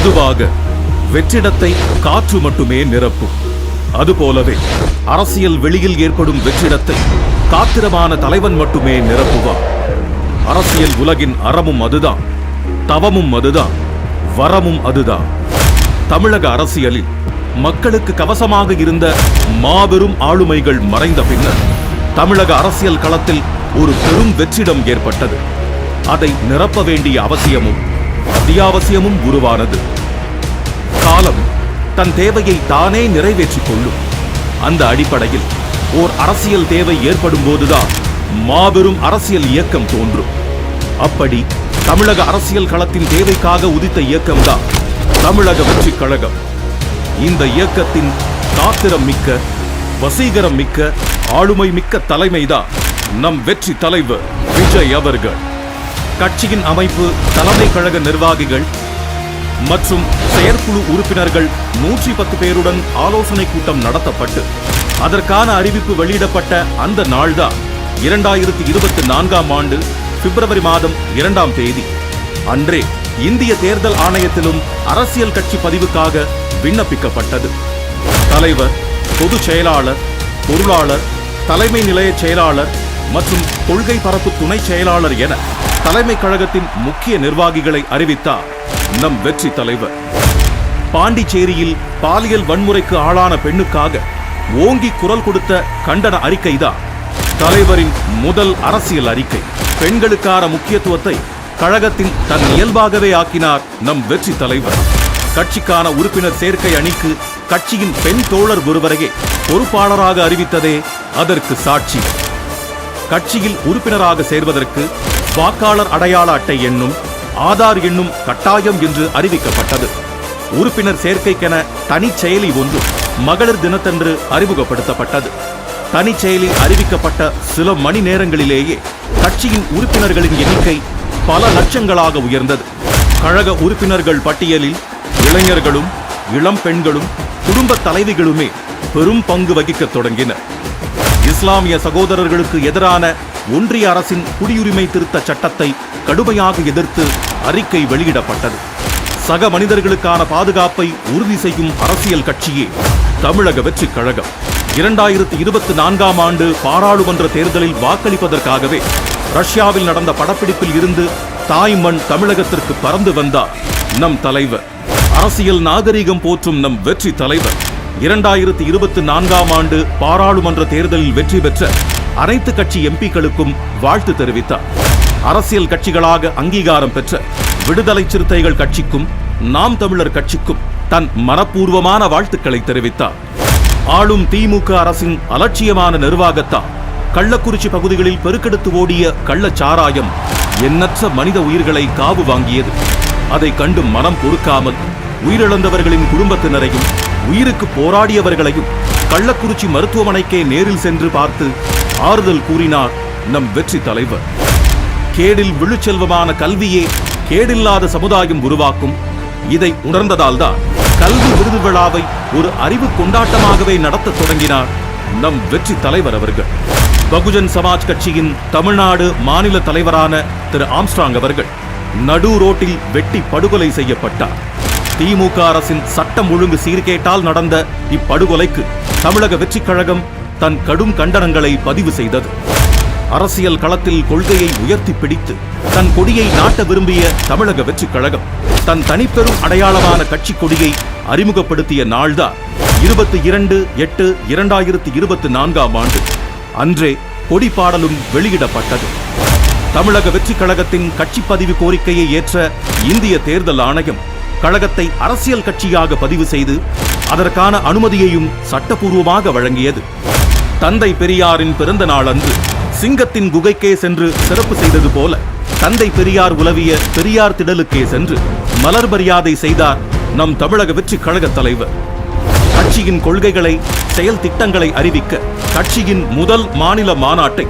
பொதுவாக வெற்றிடத்தை காற்று மட்டுமே நிரப்பும். அதுபோலவே அரசியல் வெளியில் ஏற்படும் வெற்றிடத்தை காத்திரமான தலைவன் மட்டுமே நிரப்புவார். அரசியல் உலகின் அறமும் அதுதான், தவமும் அதுதான், வரமும் அதுதான். தமிழக அரசியலில் மக்களுக்கு கவசமாக இருந்த மாபெரும் ஆளுமைகள் மறைந்த பின்னர் தமிழக அரசியல் களத்தில் ஒரு பெரும் வெற்றிடம் ஏற்பட்டது. அதை நிரப்ப வேண்டிய அவசியமும் அத்தியாவசியமும் உருவானது. காலம் தன் தேவையை தானே நிறைவேற்றிக் கொள்ளும். அந்த அடிப்படையில் ஓர் அரசியல் தேவை ஏற்படும் போதுதான் மாபெரும் அரசியல் இயக்கம் தோன்றும். அப்படி தமிழக அரசியல் களத்தின் தேவைக்காக உதித்த இயக்கம்தான் தமிழக வெற்றிக் கழகம். இந்த இயக்கத்தின் காத்திரம் மிக்க, வசீகரம் மிக்க, ஆளுமை மிக்க தலைமைதான் நம் வெற்றி தலைவர் விஜய் அவர்கள். கட்சியின் அமைப்பு, தலைமை கழக நிர்வாகிகள் மற்றும் செயற்குழு உறுப்பினர்கள் 110 பேருடன் ஆலோசனை கூட்டம் நடத்தப்பட்டு அதற்கான அறிவிப்பு வெளியிடப்பட்ட அந்த நாள்தான் 2024ஆம் ஆண்டு பிப்ரவரி மாதம் 2ஆம் தேதி. அன்றே இந்திய தேர்தல் ஆணையத்திலும் அரசியல் கட்சி பதிவுக்காக விண்ணப்பிக்கப்பட்டது. தலைவர், பொதுச் செயலாளர், பொருளாளர், தலைமை நிலைய செயலாளர் மற்றும் கொள்கை பரப்பு துணை செயலாளர் என தலைமை கழகத்தின் முக்கிய நிர்வாகிகளை அறிவித்தார் நம் வெற்றி தலைவர். பாண்டிச்சேரியில் பாலியல் வன்முறைக்கு ஆளான பெண்ணுக்காக ஓங்கி குரல் கொடுத்த கண்டன அறிக்கைதான் தலைவரின் முதல் அரசியல் அறிக்கை. பெண்களுக்கான முக்கியத்துவத்தை கழகத்தின் தன் இயல்பாகவே ஆக்கினார் நம் வெற்றி தலைவர். கட்சிக்கான உறுப்பினர் சேர்க்கை அணிக்கு கட்சியின் பெண் தோழர் ஒருவரையே பொறுப்பாளராக அறிவித்ததே அதற்கு சாட்சி. கட்சியில் உறுப்பினராக சேர்வதற்கு வாக்காளர் அடையாள அட்டை எண்ணும் ஆதார் எண்ணும் கட்டாயம் என்று அறிவிக்கப்பட்டது. உறுப்பினர் சேர்க்கைக்கென தனி செயலி ஒன்று மகளிர் தினத்தன்று அறிமுகப்படுத்தப்பட்டது. தனி செயலி அறிவிக்கப்பட்ட சில மணி நேரங்களிலேயே கட்சியின் உறுப்பினர்களின் எண்ணிக்கை பல லட்சங்களாக உயர்ந்தது. கழக உறுப்பினர்கள் பட்டியலில் இளைஞர்களும் இளம் பெண்களும் குடும்ப தலைவிகளுமே பெரும் பங்கு வகிக்க தொடங்கினர். இஸ்லாமிய சகோதரர்களுக்கு எதிரான ஒன்றிய அரசின் குடியுரிமை திருத்த சட்டத்தை கடுமையாக எதிர்த்து அறிக்கை வெளியிடப்பட்டது. சக மனிதர்களுக்கான பாதுகாப்பை உறுதி செய்யும் அரசியல் கட்சியே தமிழக வெற்றிக் கழகம். 2024ஆம் ஆண்டு பாராளுமன்ற தேர்தலில் வாக்களிப்பதற்காகவே ரஷ்யாவில் நடந்த படப்பிடிப்பில் இருந்து தாய் மண் தமிழகத்திற்கு பறந்து வந்தார் நம் தலைவர். அரசியல் நாகரிகம் போற்றும் நம் வெற்றி தலைவர் 2024ஆம் ஆண்டு பாராளுமன்ற தேர்தலில் வெற்றி பெற்ற அனைத்து கட்சி எம்பிக்களுக்கும் வாழ்த்து தெரிவித்தார். அரசியல் கட்சிகளாக அங்கீகாரம் பெற்ற விடுதலை சிறுத்தைகள் கட்சிக்கும் நாம் தமிழர் கட்சிக்கும் தன் மனப்பூர்வமான வாழ்த்துக்களை தெரிவித்தார். ஆளும் திமுக அரசின் அலட்சியமான நிர்வாகத்தால் கள்ளக்குறிச்சி பகுதிகளில் பெருக்கெடுத்து ஓடிய கள்ளச்சாராயம் எண்ணற்ற மனித உயிர்களை காவு வாங்கியது. அதை கண்டு மனம் பொறுக்காமல் உயிரிழந்தவர்களின் குடும்பத்தினரையும் உயிருக்கு போராடியவர்களையும் கள்ளக்குறிச்சி மருத்துவமனைக்கே நேரில் சென்று பார்த்து ஆறுதல் கூறினார் நம் வெற்றி தலைவர். கேடில் விழுச்செல்வமான கல்வியே கேடில்லாத சமுதாயம் உருவாக்கும். இதை உணர்ந்ததால்தான் கல்வி விருது விழாவை ஒரு அறிவு கொண்டாட்டமாகவே நடத்த தொடங்கினார் நம் வெற்றி தலைவர் அவர்கள். பகுஜன் சமாஜ் கட்சியின் தமிழ்நாடு மாநில தலைவரான திரு ஆம்ஸ்ட்ராங் அவர்கள் நடு ரோட்டில் வெட்டி படுகொலை செய்யப்பட்டார். திமுக அரசின் சட்டம் ஒழுங்கு சீர்கேட்டால் நடந்த இப்படுகொலைக்கு தமிழக வெற்றிக் கழகம் தன் கடும் கண்டனங்களை பதிவு செய்தது. அரசியல் களத்தில் கொள்கையை உயர்த்தி பிடித்து தன் கொடியை நாட்ட விரும்பிய தமிழக வெற்றிக் கழகம் தன் தனிப்பெரும் அடையாளமான கட்சி கொடியை அறிமுகப்படுத்திய நாள்தான் 22/8/2024ஆம் ஆண்டு. அன்றே கொடி பாடலும் வெளியிடப்பட்டது. தமிழக வெற்றிக் கழகத்தின் கட்சி பதிவு கோரிக்கையை ஏற்ற இந்திய தேர்தல் ஆணையம் கழகத்தை அரசியல் கட்சியாக பதிவு செய்து அதற்கான அனுமதியையும் சட்டப்பூர்வமாக வழங்கியது. தந்தை பெரியாரின் பிறந்த நாள் அன்று சிங்கத்தின் குகைக்கே சென்று சிறப்பு செய்தது போல தந்தை பெரியார் உலவிய பெரியார் திடலுக்கே சென்று மலர் மரியாதை செய்தார் நம் தமிழக வெற்றிக் கழக தலைவர். கட்சியின் கொள்கைகளை, செயல் திட்டங்களை அறிவிக்க கட்சியின் முதல் மாநில மாநாட்டை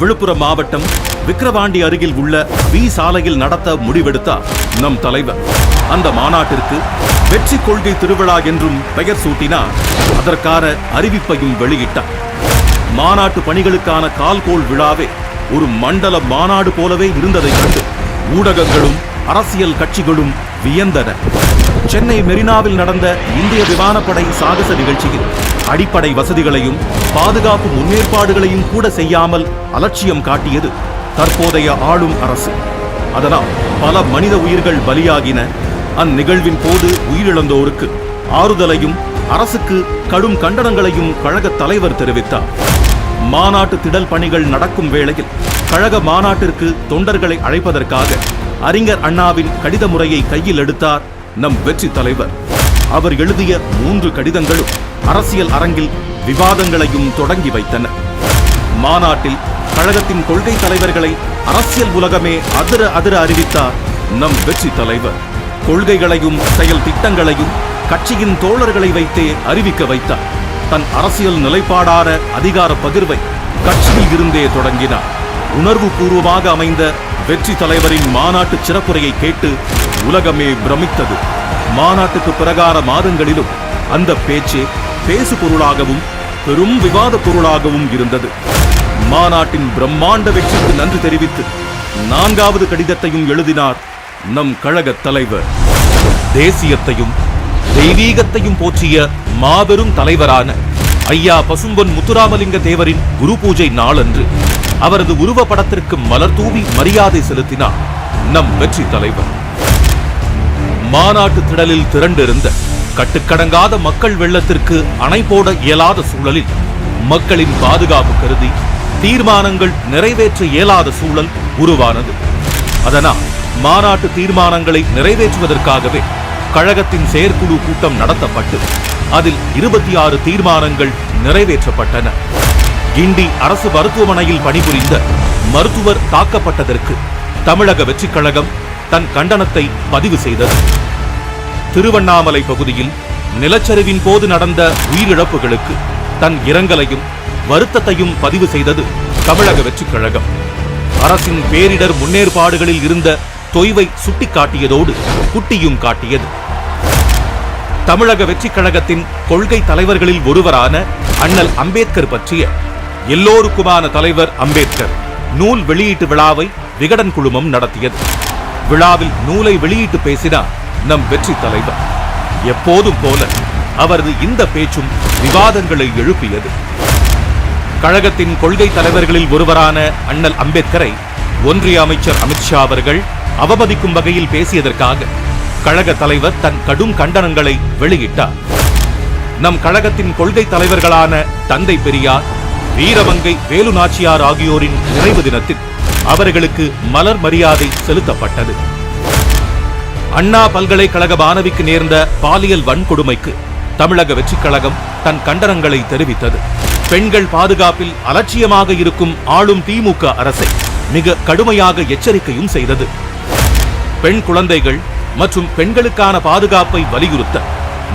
விழுப்புரம் மாவட்டம் விக்கிரவாண்டி அருகில் உள்ள வி சாலையில் நடத்த முடிவெடுத்தார் நம் தலைவர். அந்த மாநாட்டிற்கு வெற்றி கொள்கை திருவிழா என்றும் பெயர் சூட்டினார். அதற்கான அறிவிப்பையும் வெளியிட்டார். மாநாட்டு பணிகளுக்கான கால்கோள் விழாவே ஒரு மண்டல மாநாடு போலவே இருந்ததை கண்டு ஊடகங்களும் அரசியல் கட்சிகளும் வியந்தன. சென்னை மெரினாவில் நடந்த இந்திய விமானப்படை சாகச நிகழ்ச்சியில் அடிப்படை வசதிகளையும் பாதுகாப்பு முன்னேற்பாடுகளையும் கூட செய்யாமல் அலட்சியம் காட்டியது தற்போதைய ஆளும் அரசு. அதனால் பல மனித உயிர்கள் பலியாகின. அந்நிகழ்வின் போது உயிரிழந்தோருக்கு ஆறுதலையும் அரசுக்கு கடும் கண்டனங்களையும் கழக தலைவர் தெரிவித்தார். மாநாட்டு திடல் பணிகள் நடக்கும் வேளையில் கழக மாநாட்டிற்கு தொண்டர்களை அழைப்பதற்காக அறிஞர் அண்ணாவின் கடித முறையை கையில் எடுத்தார் நம் வெற்றி தலைவர். அவர் எழுதிய 3 கடிதங்களும் அரசியல் அரங்கில் விவாதங்களையும் தொடங்கி வைத்தன. மாநாட்டில் கழகத்தின் கொள்கை தலைவர்களை அரசியல் உலகமே அதிர அறிவித்தார் நம் வெற்றி தலைவர். கொள்கைகளையும் செயல் திட்டங்களையும் கட்சியின் தோழர்களை வைத்தே அறிவிக்க வைத்தார். தன் அரசியல் நிலைப்பாடான அதிகார பகிர்வை கட்சியில் இருந்தே தொடங்கினார். உணர்வு பூர்வமாக அமைந்த வெற்றி தலைவரின் மாநாட்டு சிறப்புரையை கேட்டு உலகமே பிரமித்தது. மாநாட்டுக்கு பிறகான மாதங்களிலும் அந்த பேச்சே பேசு பொருளாகவும் பெரும் விவாத பொருளாகவும் இருந்தது. மாநாட்டின் பிரம்மாண்ட வெற்றிக்கு நன்றி தெரிவித்து 4வது கடிதத்தையும் எழுதினார் நம் கழக தலைவர். தேசியத்தையும் தெய்வீகத்தையும் போற்றிய மாபெரும் தலைவரான ஐயா பசும்பொன் முத்துராமலிங்க தேவரின் குரு பூஜை நாளன்று அவரது உருவப்படத்திற்கு மலர் தூவி மரியாதை செலுத்தினார் நம் வெற்றி தலைவர். மாநாட்டு திடலில் திரண்டிருந்த கட்டுக்கடங்காத மக்கள் வெள்ளத்திற்கு அணை போட இயலாத சூழலில் மக்களின் பாதுகாப்பு கருதி தீர்மானங்கள் நிறைவேற்ற இயலாத சூழல் உருவானது. அதனால் மாநாட்டு தீர்மானங்களை நிறைவேற்றுவதற்காகவே கழகத்தின் செயற்குழு கூட்டம் நடத்தப்பட்டு அதில் 26 தீர்மானங்கள் நிறைவேற்றப்பட்டன. கிண்டி அரசு மருத்துவமனையில் பணிபுரிந்த மருத்துவர் தாக்கப்பட்டதற்கு தமிழக வெற்றிக் கழகம் தன் கண்டனத்தை பதிவு செய்தது. திருவண்ணாமலை பகுதியில் நிலச்சரிவின் போது நடந்த உயிரிழப்புகளுக்கு தன் இரங்கலையும் வருத்தத்தையும் பதிவு செய்தது தமிழக வெற்றிக் கழகம். அரசின் பேரிடர் முன்னேற்பாடுகளில் இருந்த தொய்வை சுட்டிக்காட்டியதோடு குட்டியும் காட்டியது. தமிழக வெற்றிக் கழகத்தின் கொள்கை தலைவர்களில் ஒருவரான அண்ணல் அம்பேத்கர் பற்றிய எல்லோருக்குமான தலைவர் அம்பேத்கர் நூல் வெளியீட்டு விழாவை விகடன் குழுமம் நடத்தியது. விழாவில் நூலை வெளியிட்டு பேசினார் நம் வெற்றி தலைவர். எப்போதும் போல அவரது இந்த பேச்சும் விவாதங்களை எழுப்பியது. கழகத்தின் கொள்கை தலைவர்களில் ஒருவரான அண்ணல் அம்பேத்கரை ஒன்றிய அமைச்சர் அமித்ஷா அவர்கள் அவமதிக்கும் வகையில் பேசியதற்காக கழக தலைவர் தன் கடும் கண்டனங்களை வெளியிட்டார். நம் கழகத்தின் கொள்கை தலைவர்களான தந்தை பெரியார், வீரமங்கை வேலு நாச்சியார் ஆகியோரின் நினைவு தினத்தில் அவர்களுக்கு மலர் மரியாதை செலுத்தப்பட்டது. அண்ணா பல்கலைக்கழக மாணவிக்கு நேர்ந்த பாலியல் வன்கொடுமைக்கு தமிழக வெற்றிக் கழகம் தன் கண்டனங்களை தெரிவித்தது. பெண்கள் பாதுகாப்பில் அலட்சியமாக இருக்கும் ஆளும் திமுக அரசை மிக கடுமையாக எச்சரிக்கையும் செய்தது. பெண் குழந்தைகள் மற்றும் பெண்களுக்கான பாதுகாப்பை வலியுறுத்த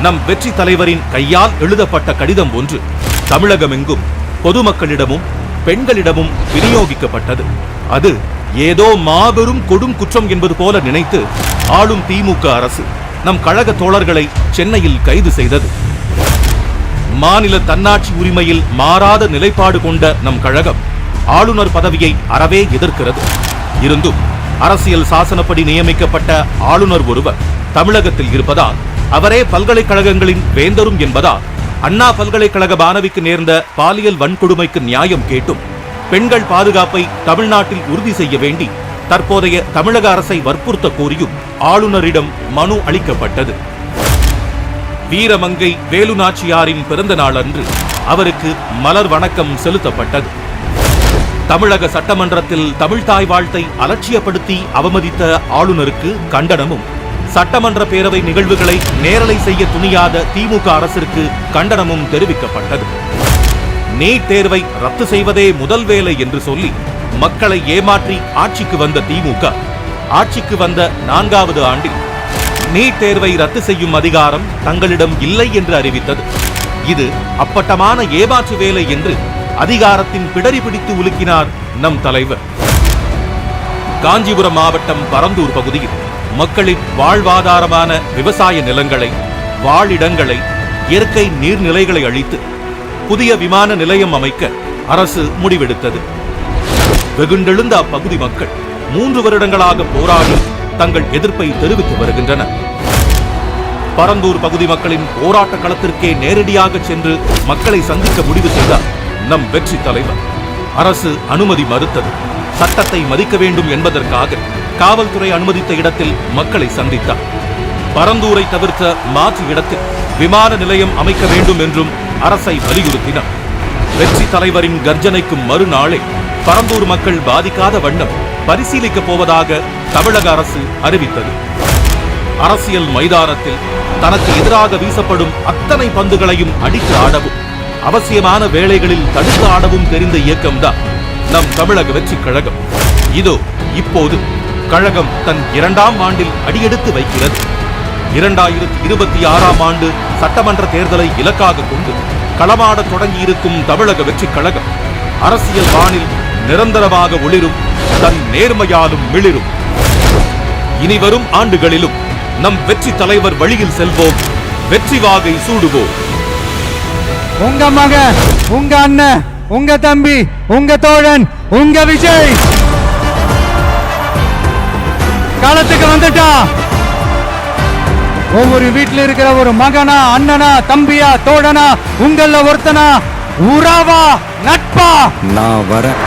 நம் வெற்றி தலைவரின் கையால் எழுதப்பட்ட கடிதம் ஒன்று தமிழகமெங்கும் பொதுமக்களிடமும் பெண்களிடமும் விநியோகிக்கப்பட்டது. அது ஏதோ மாபெரும் கொடும் குற்றம் என்பது போல நினைத்து ஆளும் திமுக அரசு நம் கழக தோழர்களை சென்னையில் கைது செய்தது. மாநில தன்னாட்சி உரிமையில் மாறாத நிலைப்பாடு கொண்ட நம் கழகம் ஆளுநர் பதவியை அறவே எதிர்க்கிறது. இருந்தும் அரசியல் சாசனப்படி நியமிக்கப்பட்ட ஆளுநர் ஒருவர் தமிழகத்தில் இருப்பதால் அவரே பல்கலைக்கழகங்களின் வேந்தரும் என்பதால் அண்ணா பல்கலைக்கழக மாணவிக்கு நேர்ந்த பாலியல் வன்கொடுமைக்கு நியாயம் கேட்டும் பெண்கள் பாதுகாப்பை தமிழ்நாட்டில் உறுதி செய்ய வேண்டி தற்போதைய தமிழக அரசை வற்புறுத்த கோரியும் ஆளுநரிடம் மனு அளிக்கப்பட்டது. வீரமங்கை வேலு நாச்சியாரின் பிறந்த நாள் அன்று அவருக்கு மலர் வணக்கம் செலுத்தப்பட்டது. தமிழக சட்டமன்றத்தில் தமிழ்தாய் வாழ்த்தை அலட்சியப்படுத்தி அவமதித்த ஆளுநருக்கு கண்டனமும், சட்டமன்ற பேரவை நிகழ்வுகளை நேரலை செய்ய துணியாத திமுக அரசிற்கு கண்டனமும் தெரிவிக்கப்பட்டது. நீட் தேர்வை ரத்து செய்வதே முதல் வேலை என்று சொல்லி மக்களை ஏமாற்றி ஆட்சிக்கு வந்த திமுக ஆட்சிக்கு வந்த 4வது ஆண்டில் நீட் தேர்வை ரத்து செய்யும் அதிகாரம் தங்களிடம் இல்லை என்று அறிவித்தது. இது அப்பட்டமான ஏமாற்று வேலை என்று அதிகாரத்தின் பிடரி பிடித்து உலுக்கினார் நம் தலைவர். காஞ்சிபுரம் மாவட்டம் பரந்தூர் பகுதியில் மக்களின் வாழ்வாதாரமான விவசாய நிலங்களை, வாழிடங்களை, இயற்கை நீர்நிலைகளை அழித்து புதிய விமான நிலையம் அமைக்க அரசு முடிவெடுத்தது. வெகுண்டெழுந்த அப்பகுதி மக்கள் 3 வருடங்களாக போராடி தங்கள் எதிர்ப்பை தெரிவித்து வருகின்றனர். பரந்தூர் பகுதி மக்களின் போராட்ட களத்திற்கே நேரடியாக சென்று மக்களை சந்திக்க முடிவு செய்தார் நம் வெற்றி தலைவர். அரசு அனுமதி மறுத்தது. சட்டத்தை மதிக்க வேண்டும் என்பதற்காக காவல்துறை அனுமதித்த இடத்தில் மக்களை சந்தித்தார். பரந்தூரை தவிர்த்த மாற்று இடத்தில் விமான நிலையம் அமைக்க வேண்டும் என்றும் அரசை வலியுறுத்தினார். வெற்றி தலைவரின் கர்ஜனைக்கும் மறுநாளே பரந்தூர் மக்கள் பாதிக்காத வண்ணம் பரிசீலிக்கப் போவதாக தமிழக அரசு அறிவித்தது. அரசியல் மைதானத்தில் தனக்கு எதிராக வீசப்படும் அத்தனை பந்துகளையும் அடித்து ஆடவும் அவசியமான வேளைகளில் தடுத்து ஆடவும் தெரிந்த இயக்கம்தான் நம் தமிழக வெற்றி கழகம். இதோ இப்போது கழகம் தன் 2ஆம் ஆண்டில் அடியெடுத்து வைக்கிறது. 2026ஆம் ஆண்டு சட்டமன்ற தேர்தலை இலக்காக கொண்டு களமாட தொடங்கியிருக்கும் தமிழக வெற்றி கழகம் அரசியல் வானில் நிரந்தரமாக ஒளிரும், தன் நேர்மையாலும் மிளிரும். இனிவரும் ஆண்டுகளிலும் நம் வெற்றி தலைவர் வழியில் செல்வோம், வெற்றி வாகை சூடுவோம். உங்க மகன், உங்க அண்ணன், உங்க தம்பி, உங்க தோழன், உங்க விஜய் களத்துக்கு வந்துட்டா. ஒவ்வொரு வீட்டில் இருக்கிற ஒரு மகனா, அண்ணனா, தம்பியா, தோழனா, உங்கள ஒருத்தனா, உறவா, நட்பா, நான் வரேன்.